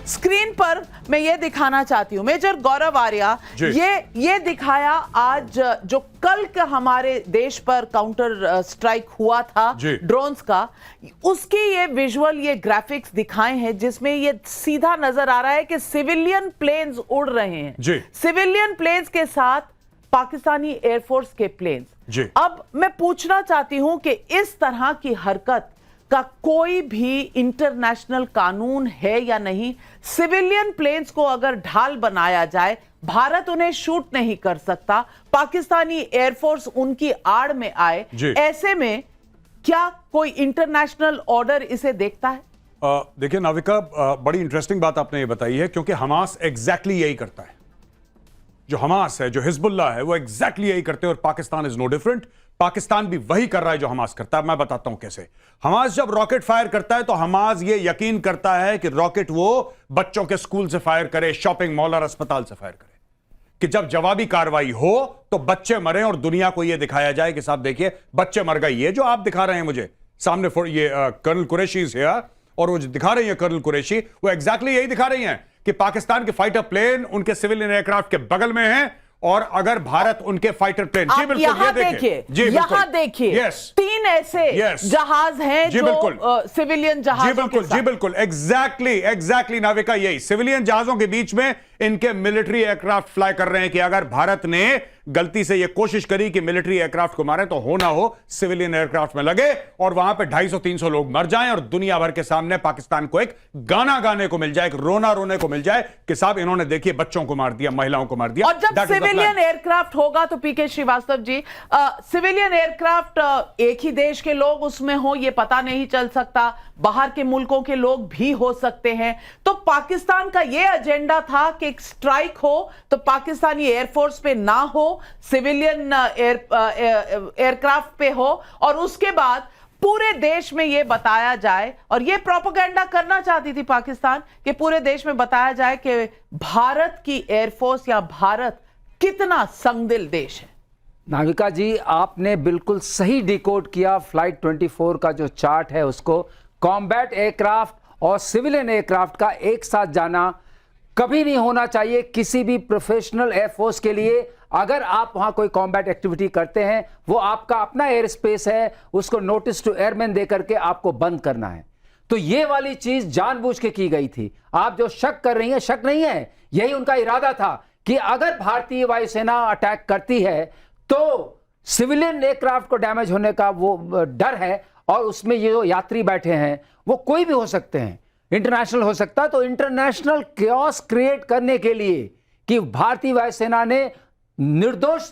Screen पर मैं ये दिखाना चाहती हूं, मेजर गौरव आर्या, ये दिखाया आज जो कल का हमारे देश पर काउंटर स्ट्राइक हुआ था ड्रोन्स का, उसकी ये विजुअल, ये ग्राफिक्स दिखाए हैं जिसमें ये सीधा नजर आ रहा है कि सिविलियन प्लेन्स उड़ रहे हैं, सिविलियन प्लेन्स के साथ पाकिस्तानी एयरफोर्स के प्लेन्स। अब मैं पूछना चाहती हूं कि इस तरह की हरकत का कोई भी इंटरनेशनल कानून है या नहीं? सिविलियन प्लेन्स को अगर ढाल बनाया जाए, भारत उन्हें शूट नहीं कर सकता, पाकिस्तानी एयरफोर्स उनकी आड़ में आए, ऐसे में क्या कोई इंटरनेशनल ऑर्डर इसे देखता है? देखिए नाविका, बड़ी इंटरेस्टिंग बात आपने ये बताई है, क्योंकि हमास एग्जैक्टली यही करता है। जो हमास है, जो हिजबुल्लाह है, वो एग्जैक्टली यही करते हैं और Pakistan is no different. Pakistan भी वही कर रहा है जो हमास करता है। मैं बताता हूं कैसे। हमास जब रॉकेट फायर करता है तो हमास ये यकीन करता है कि रॉकेट वो बच्चों के स्कूल से फायर करे, शॉपिंग मॉल और अस्पताल से फायर करे, कि जब जवाबी कार्रवाई हो तो बच्चे मरे और दुनिया को यह दिखाया जाए कि साहब देखिए बच्चे मर गए। ये जो आप दिखा रहे हैं मुझे सामने, ये कर्नल कुरैशी है और वो जो दिखा रही है कर्नल कुरैशी, वो एग्जैक्टली यही दिखा रही हैं कि पाकिस्तान के फाइटर प्लेन उनके सिविलियन एयरक्राफ्ट के बगल में हैं और अगर भारत उनके फाइटर प्लेन, जी बिल्कुल, यहाँ देखिए, यहाँ देखिए, तीन ऐसे जहाज हैं जो सिविलियन जहाज। जी बिल्कुल, एग्जैक्टली नाविका, यही सिविलियन जहाजों के बीच में इनके मिलिट्री एयरक्राफ्ट फ्लाई कर रहे हैं कि अगर भारत ने गलती से यह कोशिश करी कि मिलिट्री एयरक्राफ्ट को मारे तो हो ना हो सिविलियन एयरक्राफ्ट में लगे और वहां पे 250-300 लोग मर जाएं और दुनिया भर के सामने पाकिस्तान को एक गाना गाने को मिल जाए, एक रोना रोने को मिल जाए कि साहब इन्होंने देखिए बच्चों को मार दिया, महिलाओं को मार दिया। और जब सिविलियन एयरक्राफ्ट होगा तो पीके श्रीवास्तव जी, सिविलियन एयरक्राफ्ट एक ही देश के लोग उसमें हो ये पता नहीं चल सकता, बाहर के मुल्कों के लोग भी हो सकते हैं। तो पाकिस्तान का यह एजेंडा था कि एक स्ट्राइक हो तो पाकिस्तानी एयरफोर्स पे ना हो, सिविलियन एयरक्राफ्ट पे हो, और उसके बाद पूरे देश में यह बताया जाए, और यह प्रोपेगेंडा करना चाहती थी पाकिस्तान कि पूरे देश में बताया जाए कि भारत की एयरफोर्स या भारत कितना संगदिल देश है। नाविका जी, आपने बिल्कुल सही डिकोड किया। फ्लाइट 24 का जो चार्ट है उसको, कॉम्बैट एयरक्राफ्ट और सिविलियन एयरक्राफ्ट का एक साथ जाना कभी नहीं होना चाहिए किसी भी प्रोफेशनल एयरफोर्स के लिए। अगर आप वहां कोई कॉम्बैट एक्टिविटी करते हैं, वो आपका अपना एयर स्पेस है, उसको नोटिस टू एयरमैन दे करके आपको बंद करना है। तो ये वाली चीज जानबूझ के की गई थी। आप जो शक कर रही हैं, शक नहीं है, यही उनका इरादा था कि अगर भारतीय वायुसेना अटैक करती है तो सिविलियन एयरक्राफ्ट को डैमेज होने का वो डर है, और उसमें ये जो यात्री बैठे हैं वो कोई भी हो सकते हैं, इंटरनेशनल हो सकता है। तो इंटरनेशनल chaos क्रिएट करने के लिए कि भारतीय वायुसेना ने निर्दोष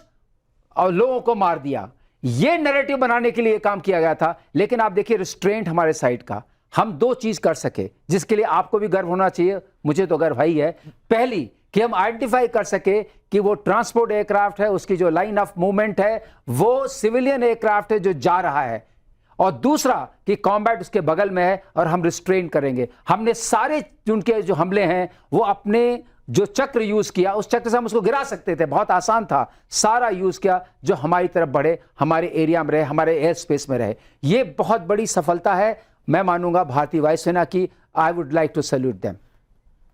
और लोगों को मार दिया, ये नैरेटिव बनाने के लिए काम किया गया था। लेकिन आप देखिए रिस्ट्रेंट हमारे साइड का, हम दो चीज कर सके जिसके लिए आपको भी गर्व होना चाहिए, मुझे तो गर्व ही है। पहली कि हम आइडेंटिफाई कर सके कि वो ट्रांसपोर्ट एयरक्राफ्ट है, उसकी जो लाइन ऑफ मूवमेंट है वो सिविलियन एयरक्राफ्ट है जो जा रहा है, और दूसरा कि कॉम्बैट उसके बगल में है और हम रिस्ट्रेन करेंगे। हमने सारे उनके जो हमले हैं वो अपने जो चक्र यूज किया, उस चक्र से हम उसको गिरा सकते थे, बहुत आसान था, सारा यूज किया जो हमारी तरफ बढ़े, हमारे एरिया में रहे, हमारे एयर स्पेस में रहे। ये बहुत बड़ी सफलता है, मैं मानूंगा भारतीय वायुसेना की। I would like to salute them.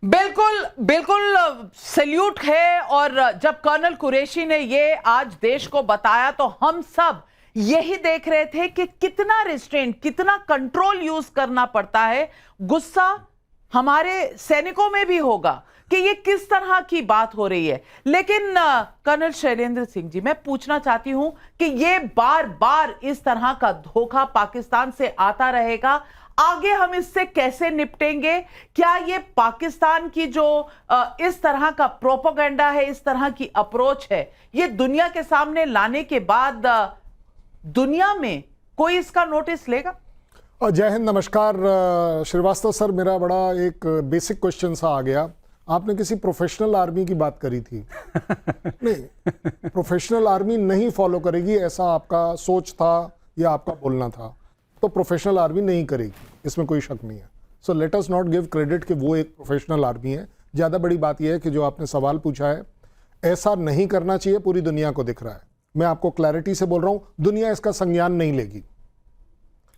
बिल्कुल बिल्कुल सैल्यूट है। और जब कर्नल कुरैशी ने ये आज देश को बताया तो हम सब यही देख रहे थे कि कितना रिस्ट्रेंट, कितना कंट्रोल यूज करना पड़ता है। गुस्सा हमारे सैनिकों में भी होगा कि ये किस तरह की बात हो रही है। लेकिन कर्नल शैलेंद्र सिंह जी, मैं पूछना चाहती हूं कि ये बार बार इस तरह का धोखा पाकिस्तान से आता रहेगा, आगे हम इससे कैसे निपटेंगे? क्या ये पाकिस्तान की जो इस तरह का प्रोपेगेंडा है, इस तरह की अप्रोच है, ये दुनिया के सामने लाने के बाद दुनिया में कोई इसका नोटिस लेगा? जय हिंद, नमस्कार श्रीवास्तव सर। मेरा बड़ा एक बेसिक क्वेश्चन सा आ गया। आपने किसी प्रोफेशनल आर्मी की बात करी थी। नहीं, प्रोफेशनल आर्मी नहीं फॉलो करेगी ऐसा आपका सोच था या आपका बोलना था, तो प्रोफेशनल आर्मी नहीं करेगी, इसमें कोई शक नहीं है। So let us not give credit कि वो एक प्रोफेशनल आर्मी है। ज़्यादा बड़ी बात यह है कि जो आपने सवाल पूछा है, ऐसा नहीं करना चाहिए, पूरी दुनिया को दिख रहा है। मैं आपको क्लैरिटी से बोल रहा हूं, दुनिया इसका संज्ञान नहीं लेगी।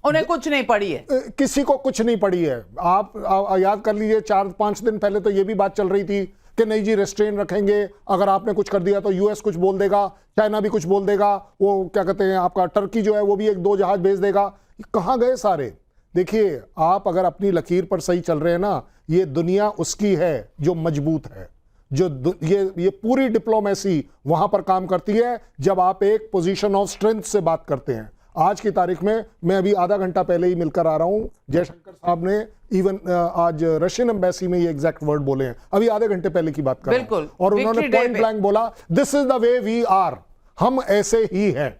उन्हें कुछ नहीं पड़ी है। किसी को कुछ नहीं पड़ी है। आप याद कर लीजिए 4-5 दिन पहले तो ये भी बात चल रही थी कि नहीं जी रेस्ट्रेन रखेंगे, अगर आपने कुछ कर दिया तो यूएस कुछ बोल देगा, चाइना भी कुछ बोल देगा, वो क्या कहते हैं आपका टर्की जो है वो भी 1-2 जहाज भेज देगा। कहां गए सारे? देखिए, आप अगर अपनी लकीर पर सही चल रहे हैं ना, ये दुनिया उसकी है जो मजबूत है, जो ये पूरी डिप्लोमेसी वहां पर काम करती है जब आप एक पोजीशन ऑफ स्ट्रेंथ से बात करते हैं। आज की तारीख में मैं अभी आधा घंटा पहले ही मिलकर आ रहा हूं, जयशंकर साहब ने इवन आज रशियन एम्बेसी में ये एग्जैक्ट वर्ड बोले हैं, अभी आधे घंटे पहले की बात कर रहा हूं, और उन्होंने पॉइंट ब्लैंक बोला this is the way we are, हम ऐसे ही हैं।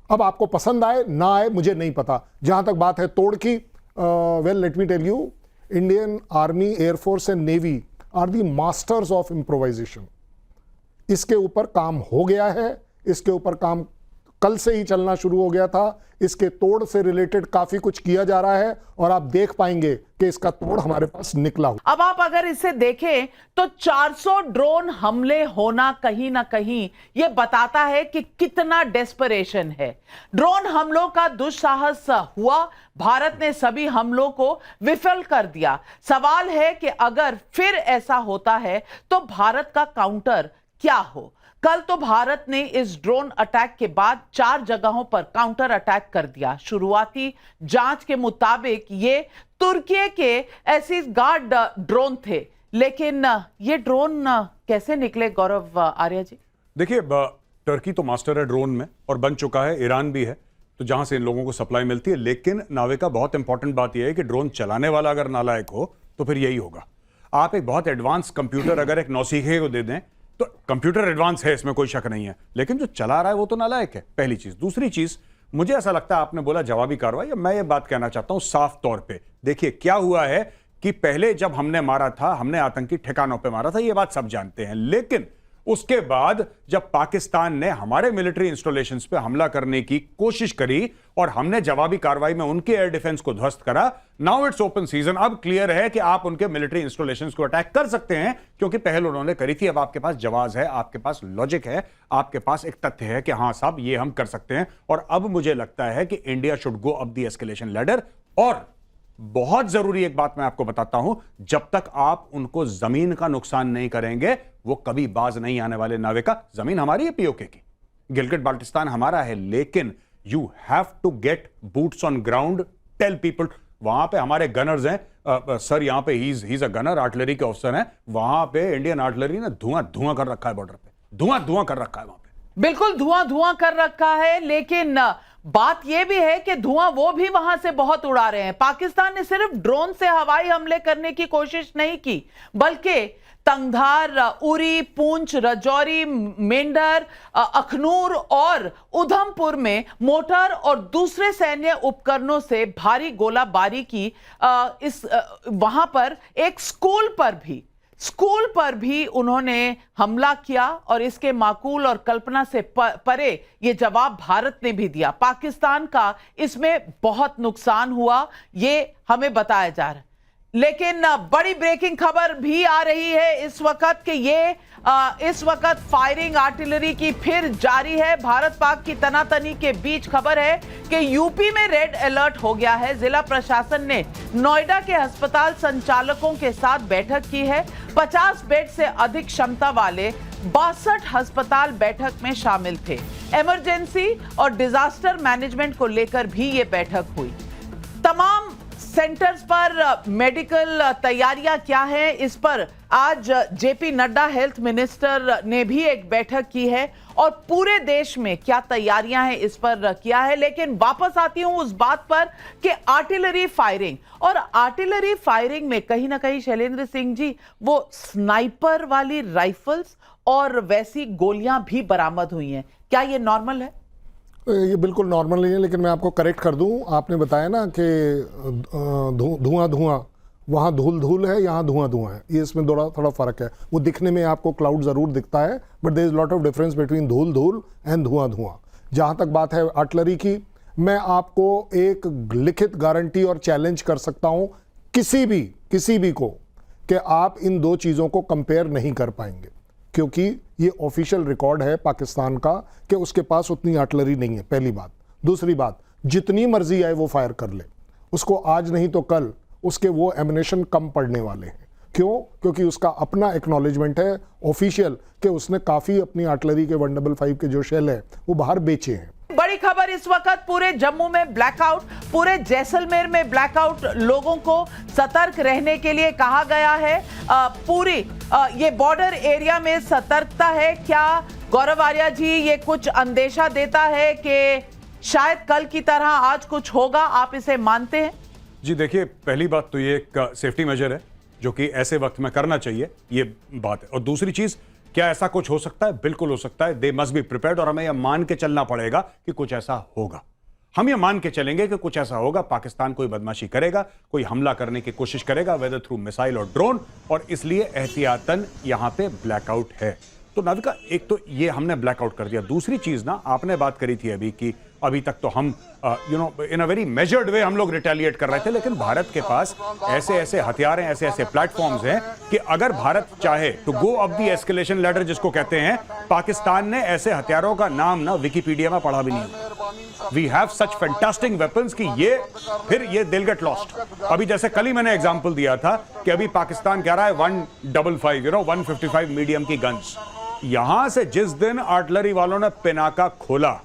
अब आपको पसंद आए ना आए मुझे नहीं पता। जहां तक बात है तोड़ की, well let me tell you, Indian army, air force and navy are the masters of improvisation. इसके ऊपर काम हो गया है, इसके ऊपर काम कल से ही चलना शुरू हो गया था, इसके तोड़ से रिलेटेड काफी कुछ किया जा रहा है और आप देख पाएंगे कि इसका तोड़ हमारे पास निकला हुआ। अब आप अगर इसे देखें तो 400 ड्रोन हमले होना कहीं ना कहीं यह बताता है कि कितना डेस्परेशन है। ड्रोन हमलों का दुस्साहस हुआ, भारत ने सभी हमलों को विफल कर दिया। सवाल है कि अगर फिर ऐसा होता है तो भारत का काउंटर क्या हो। कल तो भारत ने इस ड्रोन अटैक के बाद 4 जगहों पर काउंटर अटैक कर दिया। शुरुआती जांच के मुताबिक ये तुर्की के एसिस गार्ड ड्रोन थे, लेकिन ये ड्रोन कैसे निकले गौरव आर्या जी? देखिए, टर्की तो मास्टर है ड्रोन में और बन चुका है, ईरान भी है, तो जहां से इन लोगों को सप्लाई मिलती है। लेकिन नाविका, बहुत इंपॉर्टेंट बात यह है कि ड्रोन चलाने वाला अगर नालायक हो तो फिर यही होगा। आप एक बहुत एडवांस कंप्यूटर अगर एक नौसीखे को दे दें तो कंप्यूटर एडवांस है, इसमें कोई शक नहीं है, लेकिन जो चला रहा है वो तो नालायक है, पहली चीज। दूसरी चीज, मुझे ऐसा लगता है आपने बोला जवाबी कार्रवाई, मैं ये बात कहना चाहता हूं साफ तौर पे। देखिए क्या हुआ है कि पहले जब हमने मारा था, हमने आतंकी ठिकानों पे मारा था, ये बात सब जानते हैं। लेकिन उसके बाद जब पाकिस्तान ने हमारे मिलिट्री इंस्टॉलेशंस पे हमला करने की कोशिश करी और हमने जवाबी कार्रवाई में उनके एयर डिफेंस को ध्वस्त करा, नाउ इट्स ओपन सीजन। अब क्लियर है कि आप उनके मिलिट्री इंस्टॉलेशंस को अटैक कर सकते हैं, क्योंकि पहले उन्होंने करी थी। अब आपके पास जवाब है, आपके पास लॉजिक है, आपके पास एक तथ्य है कि हां साहब ये हम कर सकते हैं। और अब मुझे लगता है कि India should go up the escalation ladder. और बहुत जरूरी एक बात मैं आपको बताता हूं, जब तक आप उनको जमीन का नुकसान नहीं करेंगे वो कभी बाज नहीं आने वाले। नाविका, जमीन हमारी है पीओके की, गिलगिट बाल्टिस्तान हमारा है, लेकिन you have to get boots on ground, tell people. वहां पे हमारे गनर्स हैं, सर यहां पे ही इज अ गनर, आर्टिलरी के ऑफिसर हैं, वहां पे इंडियन आर्टिलरी ने धुआं धुआं कर रखा है, बॉर्डर पे धुआं धुआं कर रखा है वहां पे। बिल्कुल धुआं धुआं कर रखा है, लेकिन बात यह भी है कि धुआं वो भी वहां से बहुत उड़ा रहे हैं। पाकिस्तान ने सिर्फ ड्रोन से हवाई हमले करने की कोशिश नहीं की, बल्कि तंगधार, उरी, पूंछ, राजौरी, मेंढर, अखनूर और उधमपुर में मोटर और दूसरे सैन्य उपकरणों से भारी गोलाबारी की। वहां पर एक स्कूल पर भी उन्होंने हमला किया और इसके माकूल और कल्पना से परे ये जवाब भारत ने भी दिया। पाकिस्तान का इसमें बहुत नुकसान हुआ, ये हमें बताया जा रहा है। लेकिन बड़ी ब्रेकिंग खबर भी आ रही है इस वक्त कि इस वक्त फायरिंग आर्टिलरी की फिर जारी है। भारत पाक की तनातनी के बीच खबर है कि यूपी में रेड अलर्ट हो गया है। जिला प्रशासन ने नोएडा के अस्पताल संचालकों के साथ बैठक की है। 50 बेड से अधिक क्षमता वाले 62 अस्पताल बैठक में शामिल थे। इमरजेंसी और डिजास्टर मैनेजमेंट को लेकर भी ये बैठक हुई। तमाम सेंटर्स पर मेडिकल तैयारियां क्या हैं, इस पर आज जेपी नड्डा हेल्थ मिनिस्टर ने भी एक बैठक की है और पूरे देश में क्या तैयारियां हैं इस पर किया है। लेकिन वापस आती हूं उस बात पर कि आर्टिलरी फायरिंग में कहीं ना कहीं शैलेंद्र सिंह जी वो स्नाइपर वाली राइफल्स और वैसी गोलियां भी बरामद हुई हैं। क्या ये नॉर्मल है? ये बिल्कुल नॉर्मल नहीं है, लेकिन मैं आपको करेक्ट कर दूं। आपने बताया ना कि धुआं धुआं, वहाँ धूल धूल है, यहाँ धुआं धुआं है, ये इसमें थोड़ा फर्क है। वो दिखने में आपको क्लाउड ज़रूर दिखता है, but there is lot of difference between धूल धूल एंड धुआं धुआं। जहाँ तक बात है आर्टिलरी की, मैं आपको एक लिखित गारंटी और चैलेंज कर सकता हूँ किसी भी को कि आप इन दो चीज़ों को कंपेयर नहीं कर पाएंगे, क्योंकि ये ऑफिशियल रिकॉर्ड है पाकिस्तान का कि उसके पास उतनी आर्टिलरी नहीं है, पहली बात। दूसरी बात, जितनी मर्जी आए वो फायर कर ले, उसको आज नहीं तो कल उसके वो एमिनेशन कम पड़ने वाले हैं। क्यों? क्योंकि उसका अपना एक्नॉलेजमेंट है ऑफिशियल कि उसने काफी अपनी आर्टिलरी के 155 के जो शेल है वो बाहर बेचे हैं। बड़ी खबर इस वक्त पूरे जम्मू में ब्लैकआउट, पूरे जैसलमेर में ब्लैकआउट, लोगों को सतर्क रहने के लिए कहा गया है। पूरी ये बॉर्डर एरिया में सतर्कता है। क्या गौरव आर्या जी ये कुछ अंदेशा देता है कि शायद कल की तरह आज कुछ होगा? आप इसे मानते हैं? जी देखिए, पहली बात तो ये एक सेफ्टी मेजर है जो कि ऐसे वक्त में करना चाहिए, ये बात है। और दूसरी चीज, क्या ऐसा कुछ हो सकता है? बिल्कुल हो सकता है। दे मस्ट बी प्रिपेयर्ड, और हमें यह मान के चलना पड़ेगा कि कुछ ऐसा होगा। हम ये मान के चलेंगे कि कुछ ऐसा होगा, पाकिस्तान कोई बदमाशी करेगा, कोई हमला करने की कोशिश करेगा, वेदर थ्रू मिसाइल और ड्रोन, और इसलिए एहतियातन यहां पे ब्लैकआउट है। तो नाविका, एक तो ये हमने ब्लैकआउट कर दिया। दूसरी चीज ना, आपने बात करी थी अभी कि अभी तक तो हम इन अ वेरी मेजर्ड वे हम लोग रिटेलिएट कर रहे थे, लेकिन भारत के पास ऐसे ऐसे हथियार हैं, ऐसे ऐसे प्लेटफॉर्म्स हैं कि अगर भारत चाहे to go up the escalation ladder जिसको कहते हैं, पाकिस्तान ने ऐसे हथियारों का नाम ना विकिपीडिया में पढ़ा भी नहीं। We have such fantastic weapons कि ये दिल गेट लॉस्ट। अभी जैसे कल ही मैंने एग्जांपल दिया था कि अभी पाकिस्तान कह रहा है 155 मीडियम की गन्स। यहां से जिस दिन आर्टिलरी वालों ने पिनाका खोला,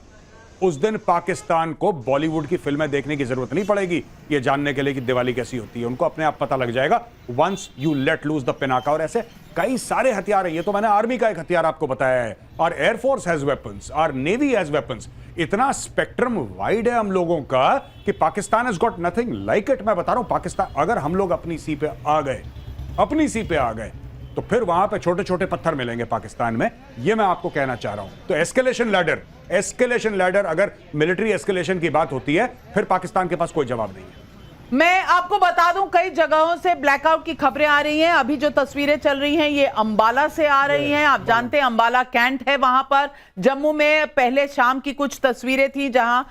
उस दिन पाकिस्तान को बॉलीवुड की फिल्में देखने की जरूरत नहीं पड़ेगी ये जानने के लिए कि दिवाली कैसी होती है। उनको अपने आप पता लग जाएगा once you let loose the Pinaka. और ऐसे कई सारे हथियार हैं। ये तो मैंने आर्मी का एक हथियार आपको बताया है, और एयरफोर्स हैज वेपन्स, और नेवी हैज वेपन्स। इतना स्पेक्ट्रम वाइड है हम लोगों का कि Pakistan has got nothing like it. मैं बता रहा हूं, पाकिस्तान अगर हम लोग अपनी सी पे आ गए तो फिर वहां पे छोटे छोटे पत्थर मिलेंगे पाकिस्तान में। ये मैं आपको कहना चाह रहा हूं। तो एस्केलेशन लैडर अगर मिलिट्री एस्केलेशन की बात होती है, फिर पाकिस्तान के पास कोई जवाब नहीं है। मैं आपको बता दूं, कई जगहों से ब्लैकआउट की खबरें आ रही हैं। अभी जो तस्वीरें चल रही हैं ये अंबाला से आ रही हैं। आप जानते हैं अंबाला कैंट है वहां पर। जम्मू में पहले शाम की कुछ तस्वीरें थी जहां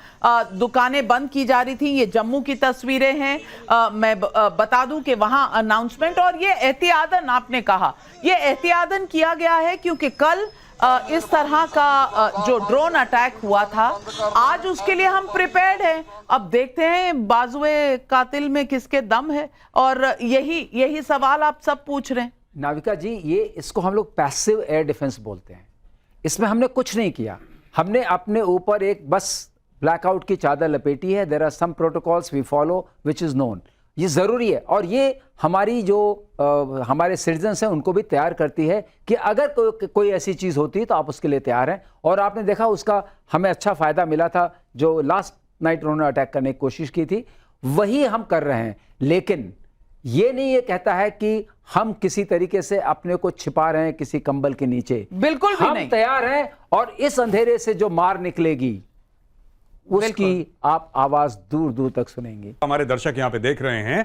दुकानें बंद की जा रही थी। ये जम्मू की तस्वीरें हैं। मैं बता दूं कि वहां अनाउंसमेंट, और ये एहतियातन, आपने कहा ये एहतियातन किया गया है क्योंकि कल इस तरह का जो ड्रोन अटैक हुआ था, आज उसके लिए हम प्रिपेयर्ड हैं। अब देखते हैं बाजुए कातिल में किसके दम है, और यही सवाल आप सब पूछ रहे हैं। नाविका जी, ये इसको हम लोग पैसिव एयर डिफेंस बोलते हैं। इसमें हमने कुछ नहीं किया, हमने अपने ऊपर एक बस ब्लैकआउट की चादर लपेटी है। There are some protocols we follow which is known. ये ज़रूरी है, और ये हमारी जो हमारे सिटीजन्स हैं उनको भी तैयार करती है कि अगर कोई ऐसी चीज़ होती है तो आप उसके लिए तैयार हैं। और आपने देखा उसका हमें अच्छा फ़ायदा मिला था। जो लास्ट नाइट उन्होंने अटैक करने की कोशिश की थी, वही हम कर रहे हैं। लेकिन ये नहीं ये कहता है कि हम किसी तरीके से अपने को छिपा रहे हैं किसी कंबल के नीचे। बिल्कुल भी नहीं। हम तैयार हैं, और इस अंधेरे से जो मार निकलेगी उसकी आप आवाज दूर दूर तक सुनेंगे। हमारे दर्शक यहां पे देख रहे हैं,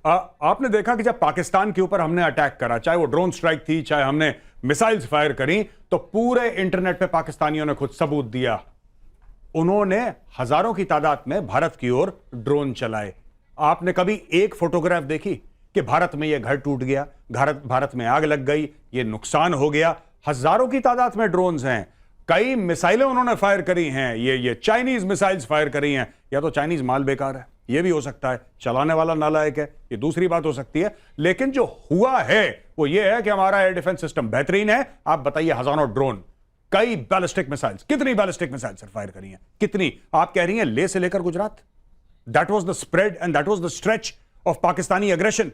आपने देखा कि जब पाकिस्तान के ऊपर हमने अटैक करा, चाहे वो ड्रोन स्ट्राइक थी, चाहे हमने मिसाइल्स फायर करी, तो पूरे इंटरनेट पे पाकिस्तानियों ने खुद सबूत दिया। उन्होंने हजारों की तादाद में भारत की ओर ड्रोन चलाए। आपने कभी एक फोटोग्राफ देखी कि भारत में यह घर टूट गया, भारत में आग लग गई, यह नुकसान हो गया? हजारों की तादाद में ड्रोन्स हैं। कई मिसाइलें उन्होंने फायर करी हैं। ये चाइनीज मिसाइल्स फायर करी हैं। या तो चाइनीज माल बेकार है, ये भी हो सकता है, चलाने वाला नालायक है, ये दूसरी बात हो सकती है। लेकिन जो हुआ है वो ये है कि हमारा एयर डिफेंस सिस्टम बेहतरीन है। आप बताइए, हजारों ड्रोन, कई बैलिस्टिक मिसाइल्स, कितनी बैलिस्टिक मिसाइल्स फायर करी हैं? कितनी? आप कह रही हैं ले से लेकर Gujarat. That was the spread and that was the stretch of Pakistani aggression.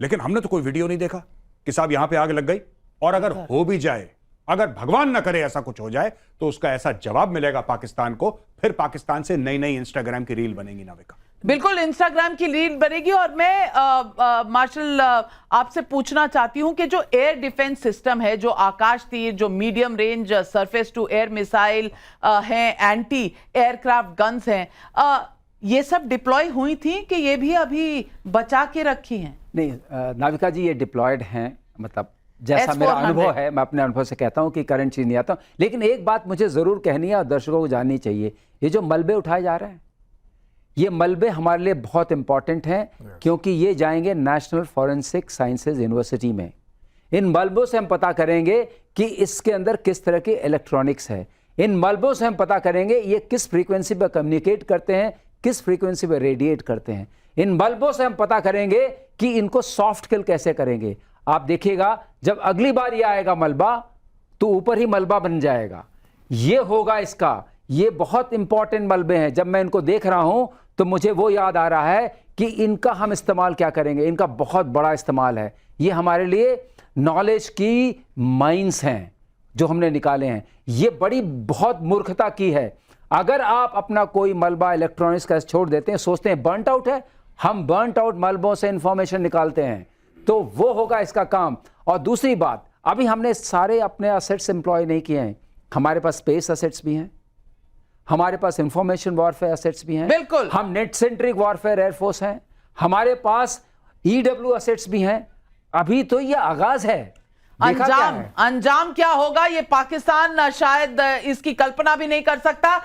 लेकिन हमने तो कोई वीडियो नहीं देखा कि साहब यहां पे आग लग गई। और अगर हो भी जाए, अगर भगवान ना करे ऐसा कुछ हो जाए, तो उसका ऐसा जवाब मिलेगा पाकिस्तान को। फिर पाकिस्तान से नई नई इंस्टाग्राम की रील बनेगी। नाविका, बिल्कुल इंस्टाग्राम की रील बनेगी। और मैं मार्शल आपसे पूछना चाहती हूं कि जो एयर डिफेंस सिस्टम है, जो आकाश तीर, जो medium range surface to air missile हैं, एंटी एयरक्राफ्ट गन्स हैं, ये सब डिप्लॉय हुई थी कि ये भी अभी बचा के रखी हैं? नहीं नाविका जी, ये डिप्लॉयड हैं। मतलब जैसा मेरा अनुभव है, मैं अपने अनुभव से कहता हूं कि करंट चीज नहीं आता। लेकिन एक बात मुझे जरूर कहनी है और दर्शकों को जाननी चाहिए, ये जो मलबे उठाए जा रहे हैं, ये मलबे हमारे लिए बहुत इंपॉर्टेंट हैं, क्योंकि ये जाएंगे नेशनल फॉरेंसिक साइंसेज यूनिवर्सिटी में। इन मलबों से हम पता करेंगे कि इसके अंदर किस तरह के इलेक्ट्रॉनिक्स है। इन मलबों से हम पता करेंगे ये किस फ्रीक्वेंसी पर कम्युनिकेट करते हैं, किस फ्रीक्वेंसी पे रेडिएट करते हैं। इन बल्बों से हम पता करेंगे कि इनको सॉफ्ट किल कैसे करेंगे। आप देखिएगा जब अगली बार ये आएगा मलबा तो ऊपर ही मलबा बन जाएगा, ये होगा इसका। ये बहुत इंपॉर्टेंट मलबे हैं। जब मैं इनको देख रहा हूं तो मुझे वो याद आ रहा है कि इनका हम इस्तेमाल क्या करेंगे। इनका बहुत बड़ा इस्तेमाल है। ये हमारे लिए नॉलेज की माइंस हैं जो हमने निकाले हैं। ये बड़ी बहुत मूर्खता की है। अगर आप अपना कोई मलबा इलेक्ट्रॉनिक्स का छोड़ देते हैं, सोचते हैं बर्नट आउट है, हम बर्नट आउट मलबों से इंफॉर्मेशन निकालते हैं, तो वो होगा इसका काम। और दूसरी बात, अभी हमने सारे अपने असेट्स एम्प्लॉय नहीं किए हैं। हमारे पास स्पेस असेट्स भी हैं, हमारे पास इंफॉर्मेशन वॉरफेयर असेट्स भी हैं, बिल्कुल। हम नेट सेंट्रिक वॉरफेयर एयरफोर्स हैं, हमारे पास ईडब्ल्यू असेट्स भी हैं। अभी तो ये आगाज है। देखा क्या है? अंजाम क्या होगा ये पाकिस्तान शायद इसकी कल्पना भी नहीं कर सकता।